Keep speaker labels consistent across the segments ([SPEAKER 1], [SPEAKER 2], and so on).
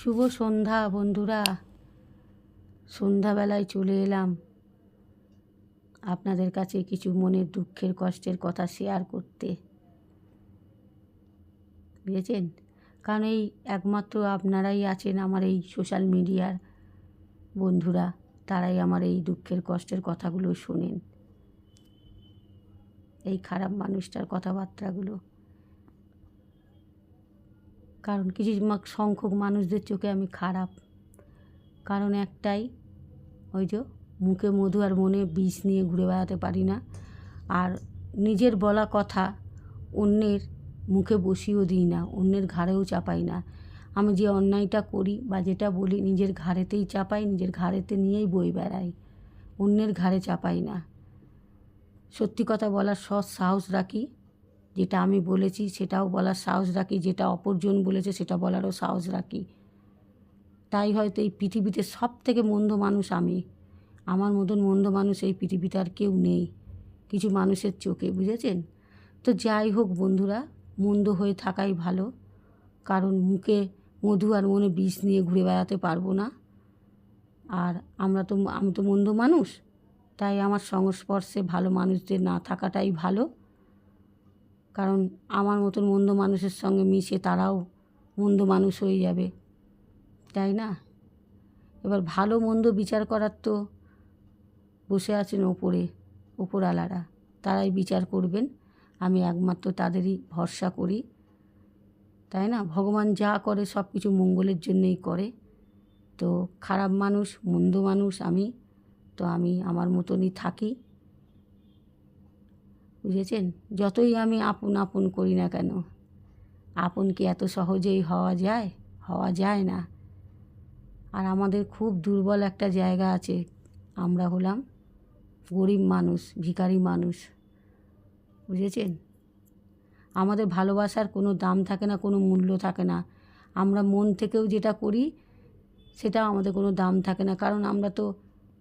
[SPEAKER 1] শুভ সন্ধ্যা বন্ধুরা। সন্ধ্যাবেলায় চলে এলাম আপনাদের কাছে কিছু মনের দুঃখের কষ্টের কথা শেয়ার করতে, বুঝেছেন? কারণ এই একমাত্র আপনারাই আছেন আমার এই সোশ্যাল মিডিয়ার বন্ধুরা, তারাই আমার এই দুঃখের কষ্টের কথাগুলো শোনেন, এই খারাপ মানুষটার কথাবার্তাগুলো। কারণ কিছু সংখ্যক মানুষদের চোখে আমি খারাপ, কারণ একটাই, ওই যে মুখে মধু আর মনে বিষ নিয়ে ঘুরে বেড়াতে পারি না, আর নিজের বলা কথা অন্যের মুখে বসিয়েও দিই না, অন্যের ঘাড়েও চাপাই না। আমি যে অন্যায়টা করি বা যেটা বলি নিজের ঘাড়েতেই চাপাই, নিজের ঘাড়েতে নিয়েই বই বেড়াই, অন্যের ঘাড়ে চাপাই না। সত্যি কথা বলার সাহস রাখি, যেটা আমি বলেছি সেটাও বলার সাহস রাখি, যেটা অপরজন বলেছে সেটা বলারও সাহস রাখি। তাই হয়তো এই পৃথিবীতে সব থেকে মন্দ মানুষ আমি। আমার মতন মন্দ মানুষ এই পৃথিবীতে আর কেউ নেই কিছু মানুষের চোখে, বুঝেছেন? তো যাই হোক বন্ধুরা, মন্দ হয়ে থাকাই ভালো, কারণ মুখে মধু আর মনে বিষ নিয়ে ঘুরে বেড়াতে পারবো না। আর আমি তো মন্দ মানুষ, তাই আমার সংস্পর্শে ভালো মানুষদের না থাকাটাই ভালো, কারণ আমার মতন মন্দ মানুষের সঙ্গে মিশে তারাও মন্দ মানুষ হয়ে যাবে, তাই না? এবার ভালো মন্দ বিচার করার তো বসে আছেন ওপরওয়ালারা, তারাই বিচার করবেন। আমি একমাত্র তাদেরই ভরসা করি, তাই না? ভগবান যা করে সব কিছু মঙ্গলের জন্যই করে। তো খারাপ মানুষ মন্দ মানুষ আমি আমার মতনই থাকি, বুঝেছেন? যতই আমি আপন করি না কেন, আপন কি এত সহজেই হওয়া যায় না। আর আমাদের খুব দুর্বল একটা জায়গা আছে, আমরা হলাম গরিব মানুষ, ভিখারি মানুষ, বুঝেছেন? আমাদের ভালোবাসার কোনো দাম থাকে না, কোনো মূল্য থাকে না। আমরা মন থেকেও যেটা করি সেটাও আমাদের কোনো দাম থাকে না, কারণ আমরা তো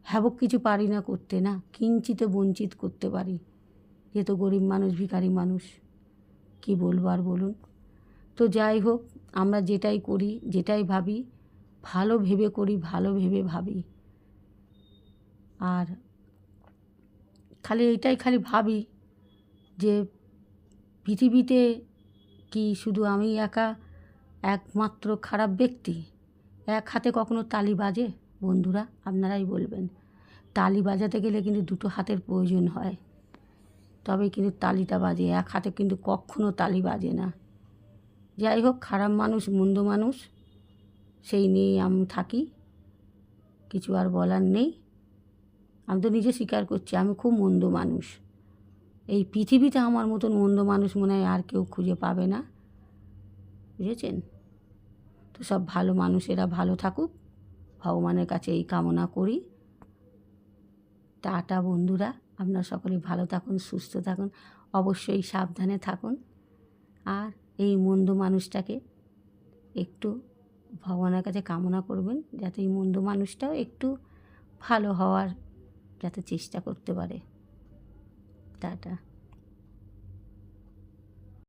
[SPEAKER 1] হ্যাবক কিছু পারি না করতে, না কিঞ্চিতে বঞ্চিত করতে পারি, যেহেতু গরিব মানুষ, ভিখারি মানুষ। কি বলবো আর বলুন? তো যাই হোক, আমরা যেটাই করি, যেটাই ভাবি, ভালো ভেবে করি, ভালো ভেবে ভাবি। আর খালি ভাবি যে পৃথিবীতে কি শুধু আমি একমাত্র খারাপ ব্যক্তি? এক হাতে কখনো তালি বাজে বন্ধুরা? আপনারাই বলবেন। তালি বাজাতে গেলে কিন্তু দুটো হাতের প্রয়োজন হয়, তবে কিন্তু তালিটা বাজে, এক হাতে কিন্তু কখনো তালি বাজে না। যাই হোক, খারাপ মানুষ মন্দ মানুষ সেই নিয়েই আমি থাকি, কিছু আর বলার নেই। আমি তো নিজে স্বীকার করছি আমি খুব মন্দ মানুষ। এই পৃথিবীতে আমার মতন মন্দ মানুষ মনে হয় আর কেউ খুঁজে পাবে না, বুঝেছেন? তো সব ভালো মানুষেরা ভালো থাকুক, ভগবানের কাছে এই কামনা করি। টাটা বন্ধুরা, আপনারা সকলে ভালো থাকুন, সুস্থ থাকুন, অবশ্যই সাবধানে থাকুন। আর এই মন্দ মানুষটাকে একটু ভগবানের কাছে কামনা করবেন, যাতে এই মন্দ মানুষটাও একটু ভালো হওয়ার যাতে চেষ্টা করতে পারে। টাটা।